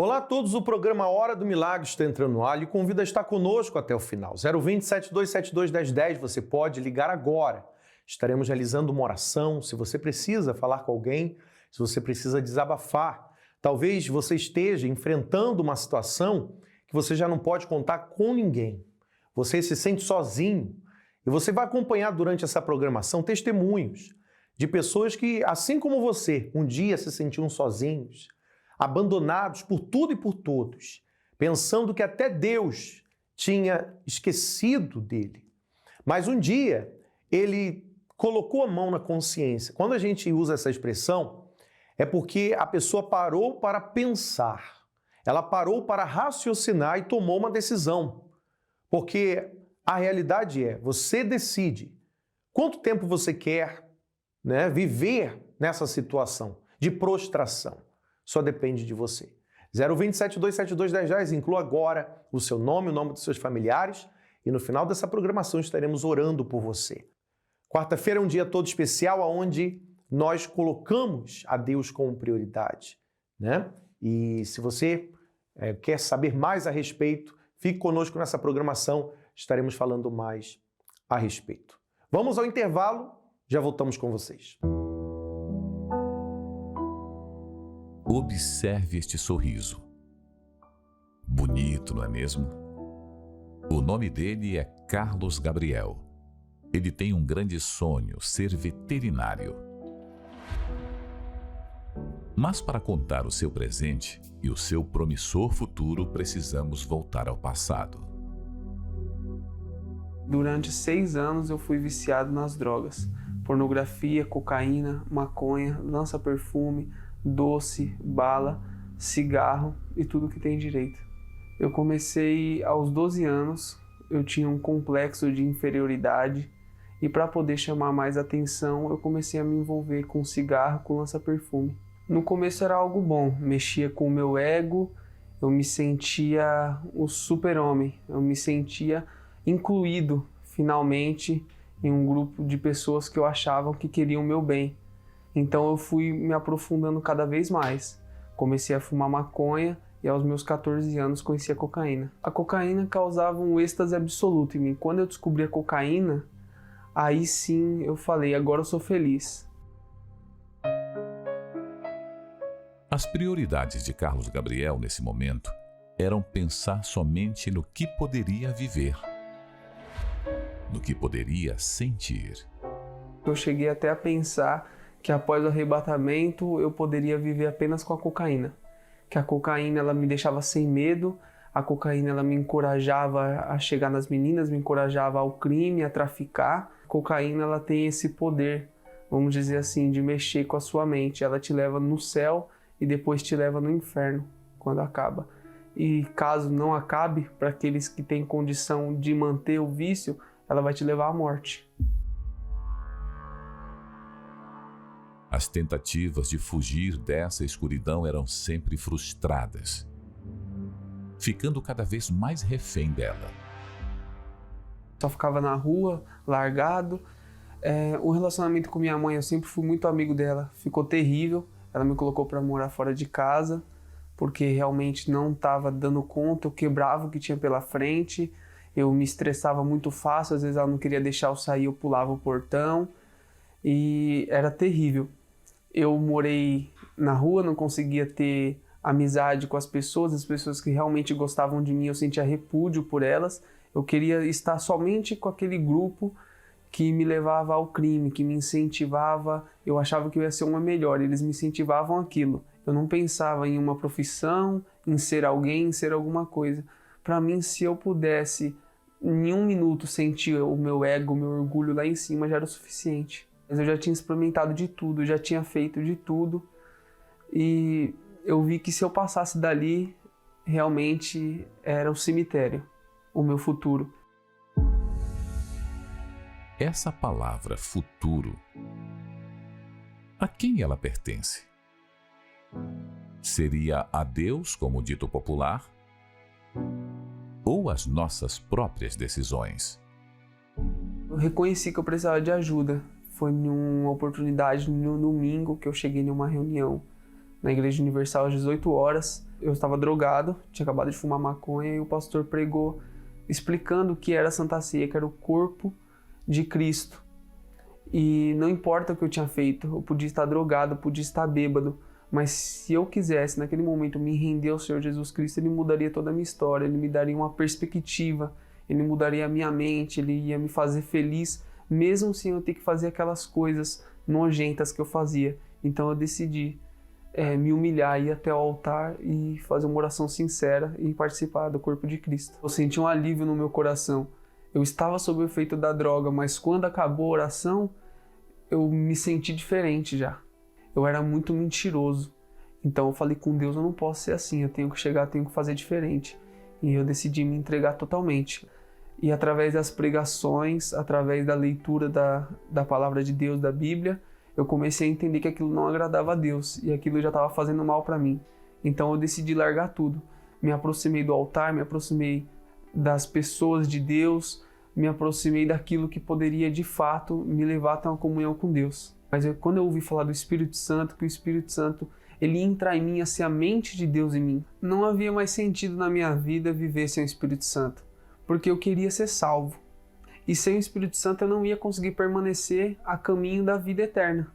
Olá a todos, o programa Hora do Milagre está entrando no ar e convido a estar conosco até o final. 020 7272 1010, você pode ligar agora. Estaremos realizando uma oração, se você precisa falar com alguém, se você precisa desabafar. Talvez você esteja enfrentando uma situação que você já não pode contar com ninguém. Você se sente sozinho e você vai acompanhar durante essa programação testemunhos de pessoas que, assim como você, um dia se sentiam sozinhos, abandonados por tudo e por todos, pensando que até Deus tinha esquecido dele. Mas um dia ele colocou a mão na consciência. Quando a gente usa essa expressão, é porque a pessoa parou para pensar, ela parou para raciocinar e tomou uma decisão. Porque a realidade é, você decide quanto tempo você quer, viver nessa situação de prostração. Só depende de você. 020 7272 1010, inclua agora o seu nome, o nome dos seus familiares e no final dessa programação estaremos orando por você. Quarta-feira é um dia todo especial onde nós colocamos a Deus como prioridade, E se você quer saber mais a respeito, fique conosco nessa programação, estaremos falando mais a respeito. Vamos ao intervalo, já voltamos com vocês. Observe este sorriso. Bonito, não é mesmo? O nome dele é Carlos Gabriel. Ele tem um grande sonho, ser veterinário. Mas para contar o seu presente e o seu promissor futuro, precisamos voltar ao passado. Durante 6 anos eu fui viciado nas drogas. Pornografia, cocaína, maconha, lança-perfume, doce, bala, cigarro e tudo que tem direito. Eu comecei aos 12 anos, eu tinha um complexo de inferioridade e para poder chamar mais atenção eu comecei a me envolver com cigarro, com lança-perfume. No começo era algo bom, mexia com o meu ego, eu me sentia o super-homem, eu me sentia incluído finalmente em um grupo de pessoas que eu achava que queriam o meu bem. Então eu fui me aprofundando cada vez mais. Comecei a fumar maconha e aos meus 14 anos conheci a cocaína. A cocaína causava um êxtase absoluto em mim. Quando eu descobri a cocaína, aí sim eu falei, agora eu sou feliz. As prioridades de Carlos Gabriel nesse momento eram pensar somente no que poderia viver, no que poderia sentir. Eu cheguei até a pensar que após o arrebatamento eu poderia viver apenas com a cocaína. Que a cocaína ela me deixava sem medo, a cocaína ela me encorajava a chegar nas meninas, me encorajava ao crime, a traficar. A cocaína ela tem esse poder, vamos dizer assim, de mexer com a sua mente. Ela te leva no céu e depois te leva no inferno quando acaba. E caso não acabe, para aqueles que têm condição de manter o vício, ela vai te levar à morte. As tentativas de fugir dessa escuridão eram sempre frustradas, ficando cada vez mais refém dela. Só ficava na rua, largado. O relacionamento com minha mãe, eu sempre fui muito amigo dela, ficou terrível. Ela me colocou para morar fora de casa, porque realmente não estava dando conta, eu quebrava o que tinha pela frente, eu me estressava muito fácil, às vezes ela não queria deixar eu sair, eu pulava o portão, e era terrível. Eu morei na rua, não conseguia ter amizade com as pessoas que realmente gostavam de mim, eu sentia repúdio por elas. Eu queria estar somente com aquele grupo que me levava ao crime, que me incentivava. Eu achava que eu ia ser uma melhor, eles me incentivavam aquilo. Eu não pensava em uma profissão, em ser alguém, em ser alguma coisa. Para mim, se eu pudesse, em 1 minuto, sentir o meu ego, o meu orgulho lá em cima, já era o suficiente. Mas eu já tinha experimentado de tudo, eu já tinha feito de tudo. E eu vi que se eu passasse dali, realmente era o cemitério, o meu futuro. Essa palavra futuro, a quem ela pertence? Seria a Deus, como dito popular? Ou às nossas próprias decisões? Eu reconheci que eu precisava de ajuda. Foi numa oportunidade no domingo que eu cheguei numa reunião na Igreja Universal às 18 horas eu estava drogado, tinha acabado de fumar maconha e o pastor pregou explicando o que era a Santa Ceia, que era o corpo de Cristo. E não importa o que eu tinha feito, eu podia estar drogado, eu podia estar bêbado, mas se eu quisesse, naquele momento, me render ao Senhor Jesus Cristo, Ele mudaria toda a minha história, Ele me daria uma perspectiva, Ele mudaria a minha mente, Ele ia me fazer feliz, mesmo sem eu ter que fazer aquelas coisas nojentas que eu fazia. Então eu decidi me humilhar, ir até o altar e fazer uma oração sincera e participar do corpo de Cristo. Eu senti um alívio no meu coração. Eu estava sob o efeito da droga, mas quando acabou a oração, eu me senti diferente já. Eu era muito mentiroso. Então eu falei com Deus, eu não posso ser assim, eu tenho que chegar, tenho que fazer diferente. E eu decidi me entregar totalmente. E através das pregações, através da leitura da palavra de Deus, da Bíblia, eu comecei a entender que aquilo não agradava a Deus e aquilo já estava fazendo mal para mim. Então eu decidi largar tudo. Me aproximei do altar, me aproximei das pessoas de Deus, me aproximei daquilo que poderia de fato me levar até uma comunhão com Deus. Mas quando eu ouvi falar do Espírito Santo, que o Espírito Santo ele entra em mim, assim, a mente de Deus em mim, não havia mais sentido na minha vida viver sem o Espírito Santo, porque eu queria ser salvo. E sem o Espírito Santo eu não ia conseguir permanecer a caminho da vida eterna.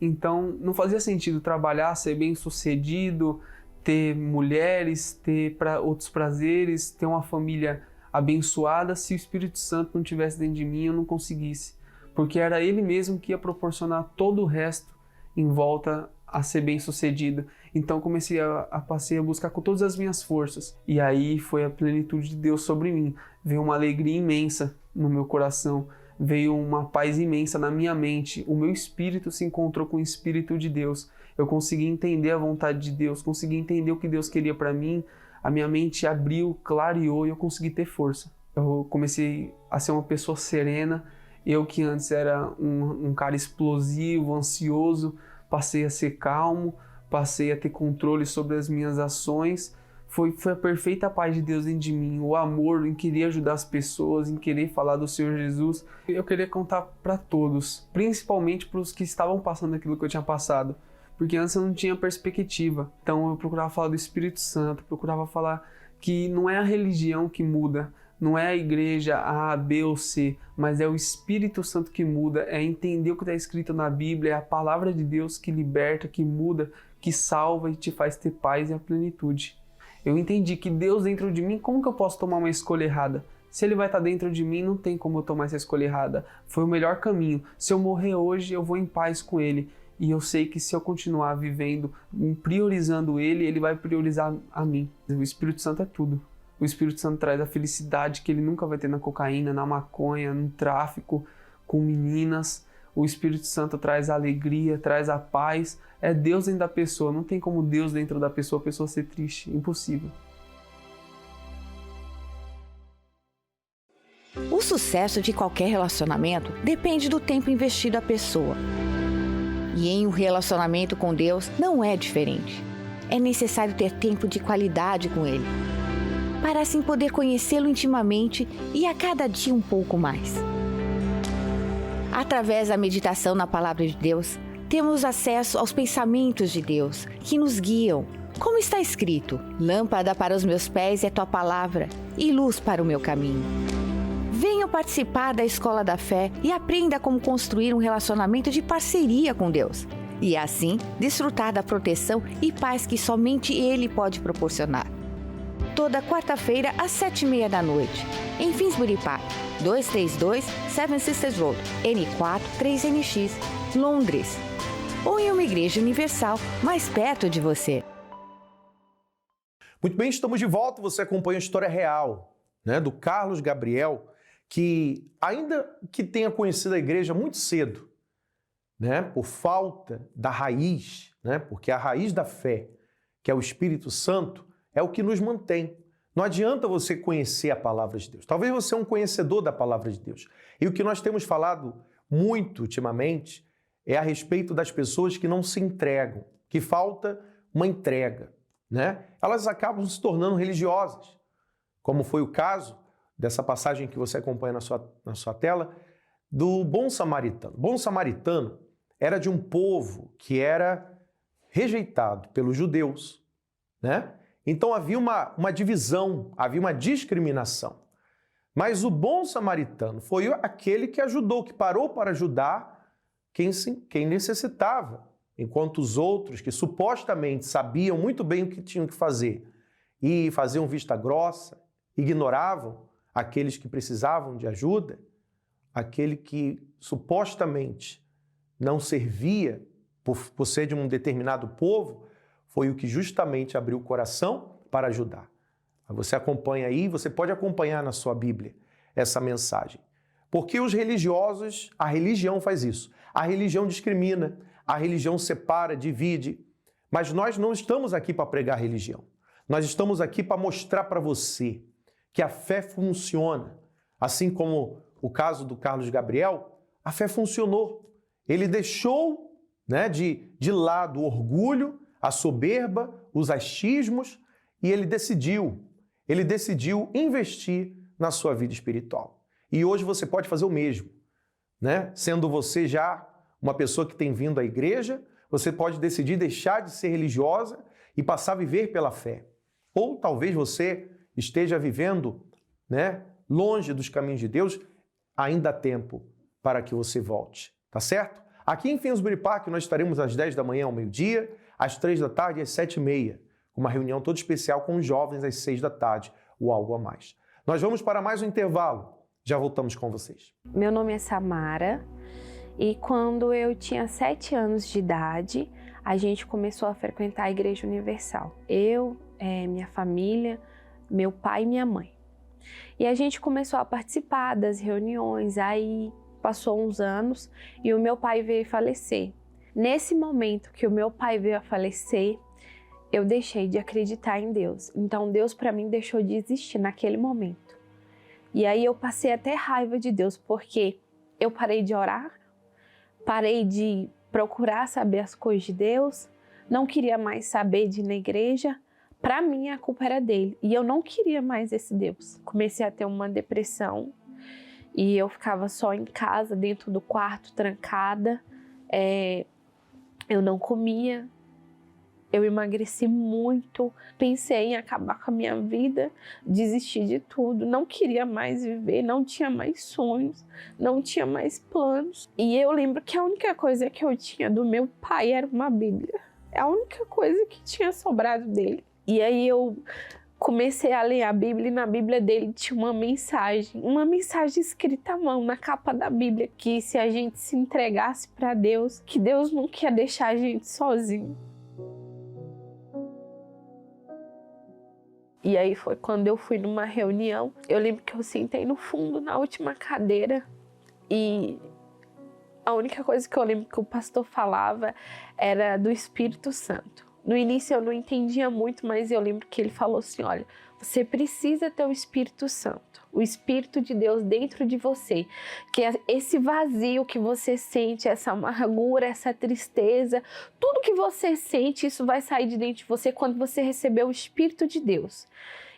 Então não fazia sentido trabalhar, ser bem-sucedido, ter mulheres, ter outros prazeres, ter uma família abençoada, se o Espírito Santo não estivesse dentro de mim, eu não conseguisse. Porque era Ele mesmo que ia proporcionar todo o resto em volta a ser bem-sucedido. Então comecei passei a buscar com todas as minhas forças. E aí foi a plenitude de Deus sobre mim. Veio uma alegria imensa no meu coração, veio uma paz imensa na minha mente. O meu espírito se encontrou com o Espírito de Deus. Eu consegui entender a vontade de Deus, consegui entender o que Deus queria para mim. A minha mente abriu, clareou e eu consegui ter força. Eu comecei a ser uma pessoa serena. Eu que antes era um cara explosivo, ansioso, passei a ser calmo, passei a ter controle sobre as minhas ações. Foi a perfeita paz de Deus dentro de mim, o amor em querer ajudar as pessoas, em querer falar do Senhor Jesus. Eu queria contar para todos, principalmente para os que estavam passando aquilo que eu tinha passado, porque antes eu não tinha perspectiva. Então eu procurava falar do Espírito Santo, procurava falar que não é a religião que muda, não é a igreja A, B ou C, mas é o Espírito Santo que muda, é entender o que está escrito na Bíblia, é a palavra de Deus que liberta, que muda, que salva e te faz ter paz e a plenitude. Eu entendi que Deus dentro de mim, como que eu posso tomar uma escolha errada? Se Ele vai estar dentro de mim, não tem como eu tomar essa escolha errada. Foi o melhor caminho. Se eu morrer hoje, eu vou em paz com Ele. E eu sei que se eu continuar vivendo, priorizando Ele, Ele vai priorizar a mim. O Espírito Santo é tudo. O Espírito Santo traz a felicidade que ele nunca vai ter na cocaína, na maconha, no tráfico, com meninas. O Espírito Santo traz a alegria, traz a paz. É Deus dentro da pessoa. Não tem como Deus dentro da pessoa, a pessoa ser triste. Impossível. O sucesso de qualquer relacionamento depende do tempo investido à pessoa. E em um relacionamento com Deus não é diferente. É necessário ter tempo de qualidade com Ele, para assim poder conhecê-lo intimamente e a cada dia um pouco mais. Através da meditação na Palavra de Deus, temos acesso aos pensamentos de Deus, que nos guiam. Como está escrito, lâmpada para os meus pés é tua palavra e luz para o meu caminho. Venha participar da Escola da Fé e aprenda como construir um relacionamento de parceria com Deus. E assim, desfrutar da proteção e paz que somente Ele pode proporcionar. Toda quarta-feira, às 7h30, em Finsbury Park, 232 Seven Sisters Road, N4 3NX, Londres. Ou em uma igreja universal mais perto de você. Muito bem, estamos de volta. Você acompanha a história real, do Carlos Gabriel, que ainda que tenha conhecido a igreja muito cedo, por falta da raiz, porque a raiz da fé, que é o Espírito Santo, é o que nos mantém. Não adianta você conhecer a palavra de Deus. Talvez você é um conhecedor da palavra de Deus. E o que nós temos falado muito ultimamente é a respeito das pessoas que não se entregam, que falta uma entrega, Elas acabam se tornando religiosas, como foi o caso dessa passagem que você acompanha na sua tela, do bom samaritano. O bom samaritano era de um povo que era rejeitado pelos judeus, Então havia uma divisão, havia uma discriminação. Mas o bom samaritano foi aquele que ajudou, que parou para ajudar quem necessitava, enquanto os outros, que supostamente sabiam muito bem o que tinham que fazer e faziam vista grossa, ignoravam aqueles que precisavam de ajuda, aquele que supostamente não servia por ser de um determinado povo, foi o que justamente abriu o coração para ajudar. Você acompanha aí, você pode acompanhar na sua Bíblia essa mensagem. Porque os religiosos, a religião faz isso. A religião discrimina, a religião separa, divide. Mas nós não estamos aqui para pregar religião. Nós estamos aqui para mostrar para você que a fé funciona. Assim como o caso do Carlos Gabriel, a fé funcionou. Ele deixou de lado o orgulho, a soberba, os achismos, e ele decidiu investir na sua vida espiritual. E hoje você pode fazer o mesmo, Sendo você já uma pessoa que tem vindo à igreja, você pode decidir deixar de ser religiosa e passar a viver pela fé. Ou talvez você esteja vivendo, longe dos caminhos de Deus, ainda há tempo para que você volte, tá certo? Aqui em Finsbury Park nós estaremos às 10 da manhã ao meio-dia, às 3 da tarde e às 7h30, com uma reunião toda especial com os jovens às 6 da tarde, ou algo a mais. Nós vamos para mais um intervalo, já voltamos com vocês. Meu nome é Samara e quando eu tinha 7 anos de idade, a gente começou a frequentar a Igreja Universal. Eu, minha família, meu pai e minha mãe. E a gente começou a participar das reuniões, aí passou uns anos e o meu pai veio falecer. Nesse momento que o meu pai veio a falecer, eu deixei de acreditar em Deus. Então Deus para mim deixou de existir naquele momento. E aí eu passei até raiva de Deus, porque eu parei de orar, parei de procurar saber as coisas de Deus, não queria mais saber de ir na igreja. Para mim a culpa era dele e eu não queria mais esse Deus. Comecei a ter uma depressão e eu ficava só em casa, dentro do quarto, trancada. Eu não comia, eu emagreci muito, pensei em acabar com a minha vida, desistir de tudo, não queria mais viver, não tinha mais sonhos, não tinha mais planos. E eu lembro que a única coisa que eu tinha do meu pai era uma Bíblia. É a única coisa que tinha sobrado dele. E aí eu comecei a ler a Bíblia e na Bíblia dele tinha uma mensagem escrita à mão na capa da Bíblia, que se a gente se entregasse para Deus, que Deus não quer deixar a gente sozinho. E aí foi quando eu fui numa reunião, eu lembro que eu sentei no fundo, na última cadeira, e a única coisa que eu lembro que o pastor falava era do Espírito Santo. No início eu não entendia muito, mas eu lembro que ele falou assim, olha, você precisa ter o Espírito Santo, o Espírito de Deus dentro de você, que é esse vazio que você sente, essa amargura, essa tristeza, tudo que você sente, isso vai sair de dentro de você quando você receber o Espírito de Deus.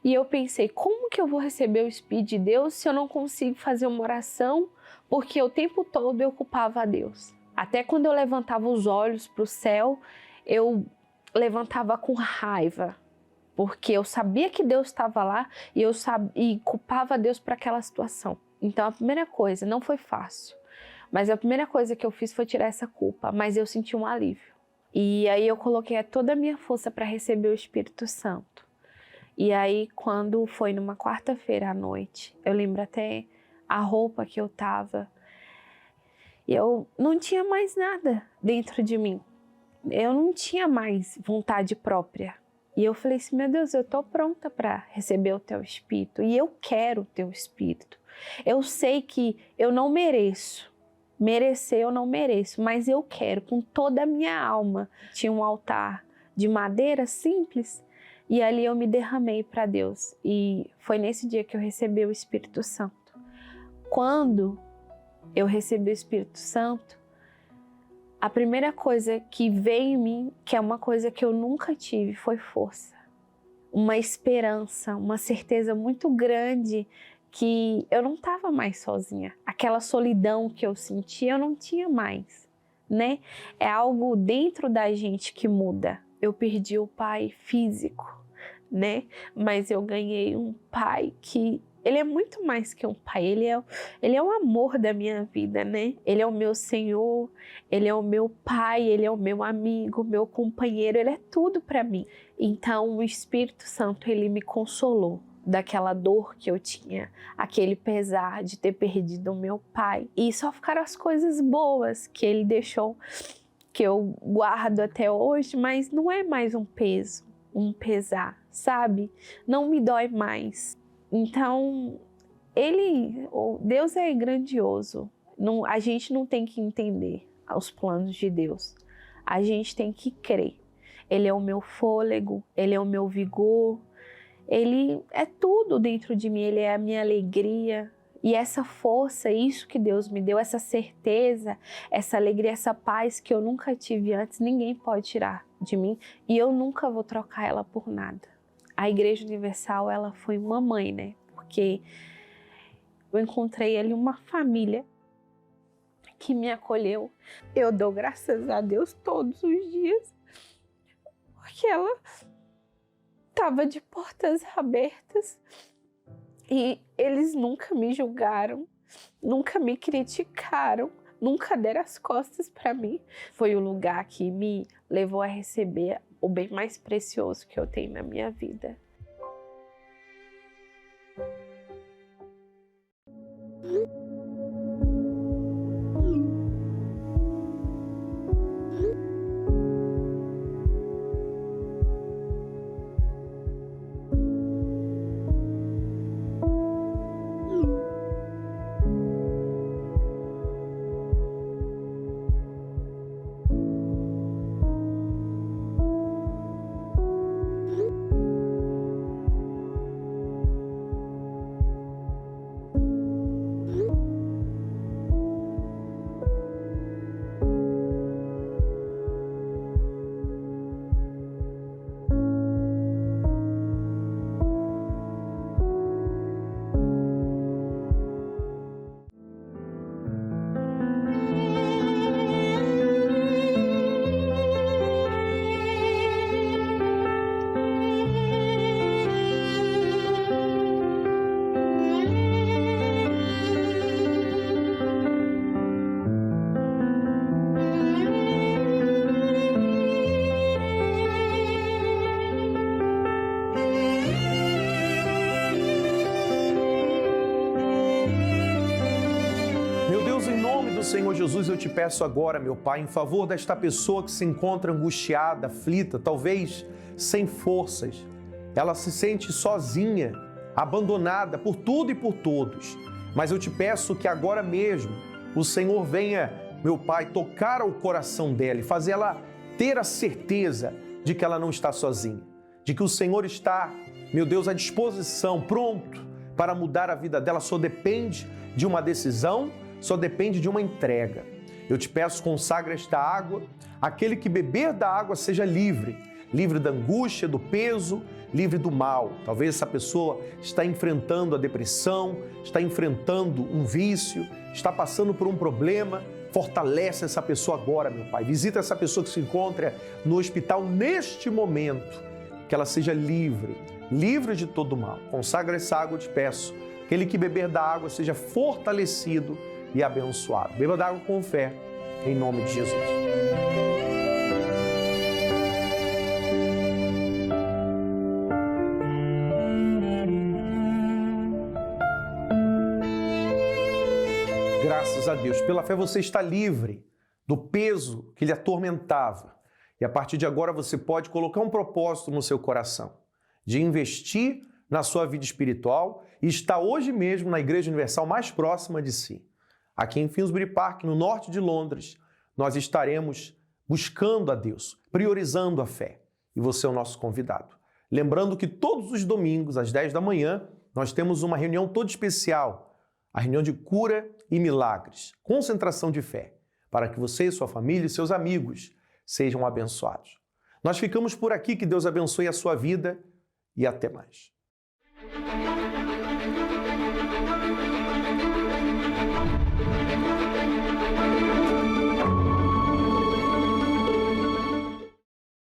E eu pensei, como que eu vou receber o Espírito de Deus se eu não consigo fazer uma oração, porque o tempo todo eu culpava a Deus. Até quando eu levantava os olhos para o céu, eu levantava com raiva, porque eu sabia que Deus estava lá e culpava Deus por aquela situação. Então a primeira coisa, não foi fácil, mas a primeira coisa que eu fiz foi tirar essa culpa, mas eu senti um alívio. E aí eu coloquei toda a minha força para receber o Espírito Santo. E aí quando foi numa quarta-feira à noite, eu lembro até a roupa que eu tava, e eu não tinha mais nada dentro de mim. Eu não tinha mais vontade própria. E eu falei assim, meu Deus, eu estou pronta para receber o teu Espírito. E eu quero o teu Espírito. Eu sei que eu não mereço. Merecer eu não mereço, mas eu quero com toda a minha alma. Tinha um altar de madeira simples e ali eu me derramei para Deus. E foi nesse dia que eu recebi o Espírito Santo. Quando eu recebi o Espírito Santo, a primeira coisa que veio em mim, que é uma coisa que eu nunca tive, foi força. Uma esperança, uma certeza muito grande que eu não estava mais sozinha. Aquela solidão que eu sentia, eu não tinha mais, É algo dentro da gente que muda. Eu perdi o pai físico, né? Mas eu ganhei um pai que ele é muito mais que um pai, ele é o amor da minha vida, né? Ele é o meu Senhor, ele é o meu pai, ele é o meu amigo, meu companheiro, ele é tudo para mim. Então o Espírito Santo, ele me consolou daquela dor que eu tinha, aquele pesar de ter perdido o meu pai. E só ficaram as coisas boas que ele deixou, que eu guardo até hoje, mas não é mais um peso, um pesar, sabe? Não me dói mais. Então, Deus é grandioso. A gente não tem que entender os planos de Deus. A gente tem que crer. Ele é o meu fôlego, ele é o meu vigor, ele é tudo dentro de mim, ele é a minha alegria. E essa força, isso que Deus me deu, essa certeza, essa alegria, essa paz que eu nunca tive antes, ninguém pode tirar de mim e eu nunca vou trocar ela por nada. A Igreja Universal, ela foi uma mãe, né? Porque eu encontrei ali uma família que me acolheu. Eu dou graças a Deus todos os dias, porque ela estava de portas abertas e eles nunca me julgaram, nunca me criticaram, nunca deram as costas para mim. Foi o lugar que me levou a receber o bem mais precioso que eu tenho na minha vida. Senhor Jesus, eu te peço agora, meu Pai, em favor desta pessoa que se encontra angustiada, aflita, talvez sem forças. Ela se sente sozinha, abandonada por tudo e por todos. Mas eu te peço que agora mesmo o Senhor venha, meu Pai, tocar ao coração dela e fazer ela ter a certeza de que ela não está sozinha, de que o Senhor está, meu Deus, à disposição, pronto para mudar a vida dela. Só depende de uma decisão, só depende de uma entrega. Eu te peço, consagra esta água, aquele que beber da água seja livre, livre da angústia, do peso, livre do mal. Talvez essa pessoa está enfrentando a depressão, está enfrentando um vício, está passando por um problema. Fortalece essa pessoa agora, meu Pai. Visita essa pessoa que se encontra no hospital neste momento, que ela seja livre, livre de todo mal. Consagra essa água, eu te peço. Aquele que beber da água seja fortalecido e abençoado. Beba da água com fé, em nome de Jesus. Graças a Deus. Pela fé você está livre do peso que lhe atormentava. E a partir de agora você pode colocar um propósito no seu coração de investir na sua vida espiritual e está hoje mesmo na Igreja Universal mais próxima de si. Aqui em Finsbury Park, no norte de Londres, nós estaremos buscando a Deus, priorizando a fé. E você é o nosso convidado. Lembrando que todos os domingos, às 10 da manhã, nós temos uma reunião toda especial, a reunião de cura e milagres, concentração de fé, para que você, sua família e seus amigos sejam abençoados. Nós ficamos por aqui, que Deus abençoe a sua vida e até mais.